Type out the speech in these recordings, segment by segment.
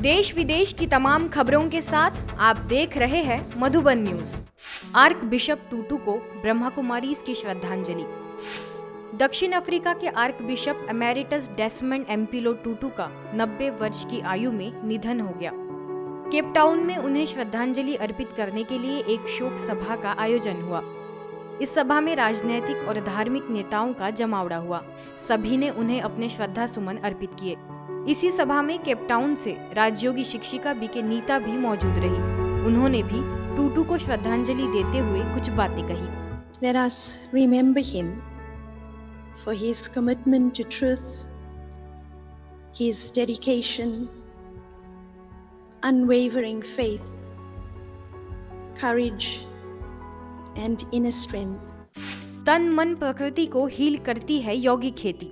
देश विदेश की तमाम खबरों के साथ आप देख रहे हैं मधुबन न्यूज। आर्क बिशप टूटू को ब्रह्मा कुमारीज की श्रद्धांजलि। दक्षिण अफ्रीका के आर्क बिशप एमेरिटस डेसमंड एम्पिलो टूटू का 90 वर्ष की आयु में निधन हो गया। केप टाउन में उन्हें श्रद्धांजलि अर्पित करने के लिए एक शोक सभा का आयोजन हुआ। इस सभा में राजनैतिक और धार्मिक नेताओं का जमावड़ा हुआ। सभी ने उन्हें अपने श्रद्धा सुमन अर्पित किए। इसी सभा में केप टाउन से राजयोगी शिक्षिका बीके नीता भी मौजूद रही। उन्होंने भी टूटू को श्रद्धांजलि देते हुए कुछ बातें कही। Let us remember him for his commitment to truth, his dedication, unwavering faith, courage and inner strength. तन मन प्रकृति को हील करती है यौगिक खेती।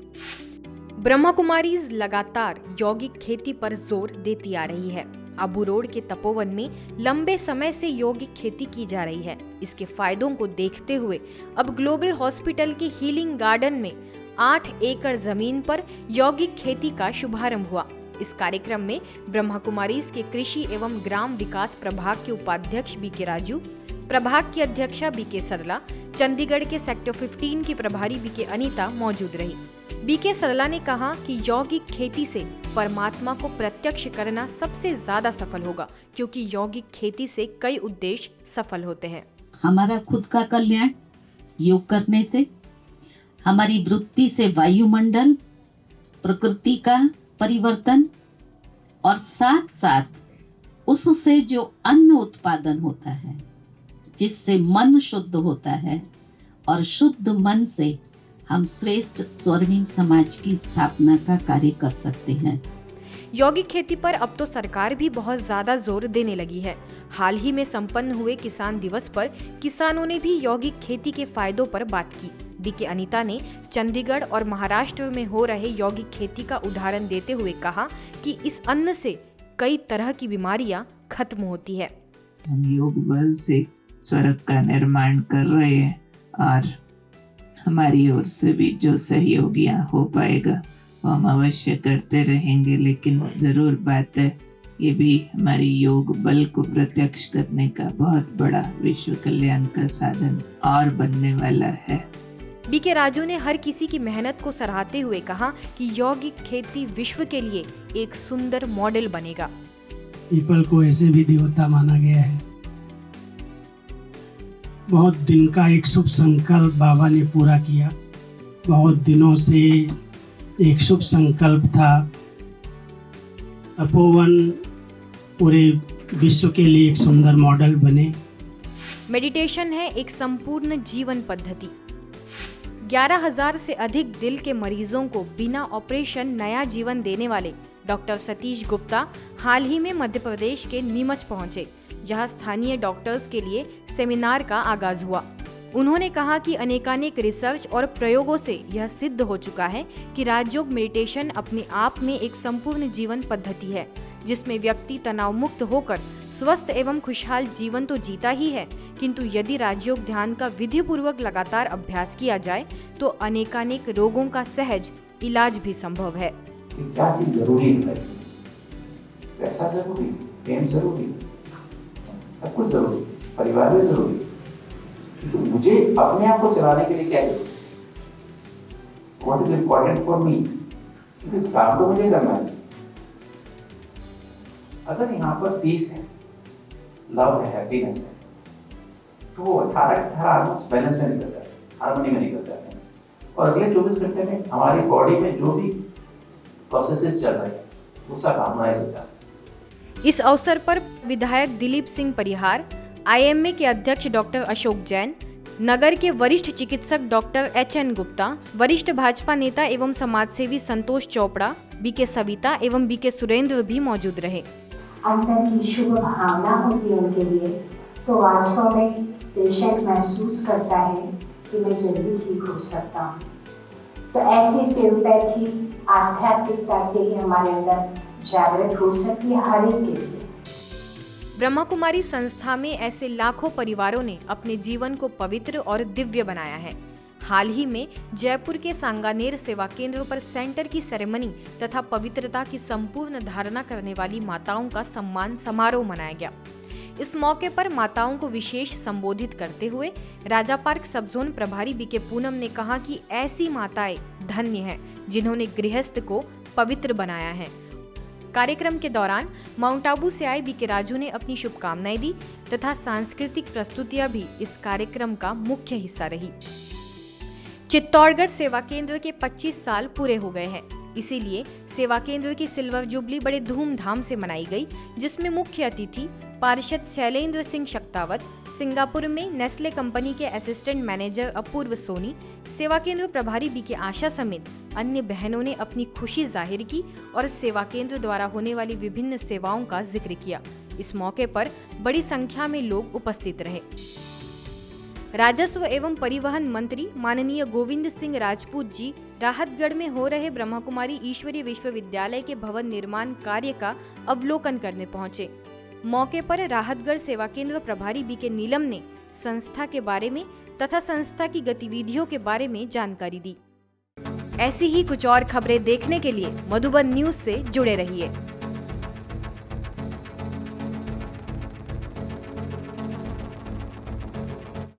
ब्रह्मा कुमारीज लगातार यौगिक खेती पर जोर देती आ रही है। आबू रोड के तपोवन में लंबे समय से यौगिक खेती की जा रही है। इसके फायदों को देखते हुए अब ग्लोबल हॉस्पिटल के हीलिंग गार्डन में 8 एकड़ जमीन पर यौगिक खेती का शुभारंभ हुआ। इस कार्यक्रम में ब्रह्मा कुमारीज के कृषि एवं ग्राम विकास प्रभाग के उपाध्यक्ष बीके राजू, प्रभाग की अध्यक्षा बीके सरला, चंडीगढ़ के सेक्टर 15 की प्रभारी बीके अनीता मौजूद रही। बीके सरला ने कहा कि यौगिक खेती से परमात्मा को प्रत्यक्ष करना सबसे ज्यादा सफल होगा, क्योंकि यौगिक खेती से कई उद्देश्य सफल होते हैं। हमारा खुद का कल्याण योग करने से, हमारी वृत्ति से वायुमंडल, प्रकृति का परिवर्तन और साथ साथ उससे जो अन्न उत्पादन होता है, जिससे मन शुद्ध होता है, और शुद्ध मन से हम श्रेष्ठ स्वर्णिम समाज की स्थापना का कार्य कर सकते हैं। यौगिक खेती पर अब तो सरकार भी बहुत ज्यादा जोर देने लगी है। हाल ही में संपन्न हुए किसान दिवस पर किसानों ने भी यौगिक खेती के फायदों पर बात की। बीके अनीता ने चंडीगढ़ और महाराष्ट्र में हो रहे यौगिक खेती का उदाहरण देते हुए कहा कि इस अन्न से कई तरह की बीमारियां खत्म होती है। हम योग बल से स्वर्ग का निर्माण कर रहे हैं और हमारी ओर से भी जो सहयोग यहाँ हो पाएगा वो हम अवश्य करते रहेंगे। लेकिन जरूर बात है, ये भी हमारी योग बल को प्रत्यक्ष करने का बहुत बड़ा विश्व कल्याण का साधन और बनने वाला है। बीके राजू ने हर किसी की मेहनत को सराहते हुए कहा कि यौगिक खेती विश्व के लिए एक सुंदर मॉडल बनेगा। पीपल को ऐसे भी देवता माना गया है। बहुत दिन का एक शुभ संकल्प बाबा ने पूरा किया। बहुत दिनों से एक शुभ संकल्प था, तपोवन पूरे विश्व के लिए एक सुंदर मॉडल बने। मेडिटेशन है एक संपूर्ण जीवन पद्धति। 11,000 से अधिक दिल के मरीजों को बिना ऑपरेशन नया जीवन देने वाले डॉक्टर सतीश गुप्ता हाल ही में मध्य प्रदेश के नीमच पहुंचे, जहां स्थानीय डॉक्टर्स के लिए सेमिनार का आगाज हुआ। उन्होंने कहा कि अनेकानेक रिसर्च और प्रयोगों से यह सिद्ध हो चुका है कि राजयोग मेडिटेशन अपने आप में एक संपूर्ण जीवन पद्धति है, जिसमें व्यक्ति तनाव मुक्त होकर स्वस्थ एवं खुशहाल जीवन तो जीता ही है, किंतु यदि राजयोग ध्यान का विधि पूर्वक लगातार अभ्यास किया जाए तो अनेकानेक रोगों का सहज इलाज भी संभव है। क्या चीज जरूरी है? पैसा जरूरी, प्रेम जरूरी, सब कुछ जरूरी, परिवार भी जरूरी, तो मुझे अपने आप को चलाने के लिए क्या है? What is important for me? क्योंकि काम तो मुझे करना है। अगर यहाँ पर पीस है, लव है, हैप्पीनेस है, तो वो 18 हार्मोन्स बैलेंस में निकल जाते हैं, हार्मनी में निकल जाते हैं, और अगले 24 घंटे में हमारी बॉडी में जो भी प्रोसेसेस चल रहे हैं वो सब हार्मोनाइज होता है। इस अवसर पर विधायक दिलीप सिंह परिहार, IMA के अध्यक्ष डॉक्टर अशोक जैन, नगर के वरिष्ठ चिकित्सक डॉक्टर HN गुप्ता, वरिष्ठ भाजपा नेता एवं समाजसेवी संतोष चोपड़ा, बीके सविता एवं बीके सुरेंद्र भी मौजूद रहे। अंदर की शुभ भावना होती है उनके लिए, तो वास्तव में पेशेंट महसूस करता है कि मैं जल्दी ठीक हो सकता हूँ। तो ऐसी सिम्पैथी आध्यात्मिकता से ही हमारे अंदर जागृत हो सकती है हर एक के लिए। ब्रह्मा कुमारी संस्था में ऐसे लाखों परिवारों ने अपने जीवन को पवित्र और दिव्य बनाया है। हाल ही में जयपुर के सांगानेर सेवा केंद्र पर सेंटर की सेरेमनी तथा पवित्रता की संपूर्ण धारणा करने वाली माताओं का सम्मान समारोह मनाया गया। इस मौके पर माताओं को विशेष संबोधित करते हुए राजा पार्क सब जोन प्रभारी बीके पूनम ने कहा कि ऐसी माताएं धन्य हैं जिन्होंने गृहस्थ को पवित्र बनाया है। कार्यक्रम के दौरान माउंट आबू से आए बीके राजू ने अपनी शुभकामनाएं दी तथा सांस्कृतिक प्रस्तुतियां भी इस कार्यक्रम का मुख्य हिस्सा रही। चित्तौड़गढ़ सेवा केंद्र के 25 साल पूरे हो गए हैं, इसीलिए सेवा केंद्र की सिल्वर जुबली बड़े धूमधाम से मनाई गई, जिसमें मुख्य अतिथि पार्षद शैलेंद्र सिंह शक्तावत, सिंगापुर में नेस्ले कंपनी के असिस्टेंट मैनेजर अपूर्व सोनी, सेवा केंद्र प्रभारी बीके आशा समेत अन्य बहनों ने अपनी खुशी जाहिर की और सेवा केंद्र द्वारा होने वाली विभिन्न सेवाओं का जिक्र किया। इस मौके पर बड़ी संख्या में लोग उपस्थित रहे। राजस्व एवं परिवहन मंत्री माननीय गोविंद सिंह राजपूत जी राहतगढ़ में हो रहे ब्रह्मा कुमारी ईश्वरीय विश्वविद्यालय के भवन निर्माण कार्य का अवलोकन करने पहुंचे। मौके पर राहतगढ़ सेवा केंद्र प्रभारी बीके नीलम ने संस्था के बारे में तथा संस्था की गतिविधियों के बारे में जानकारी दी। ऐसी ही कुछ और खबरें देखने के लिए मधुबन न्यूज से जुड़े रहिए।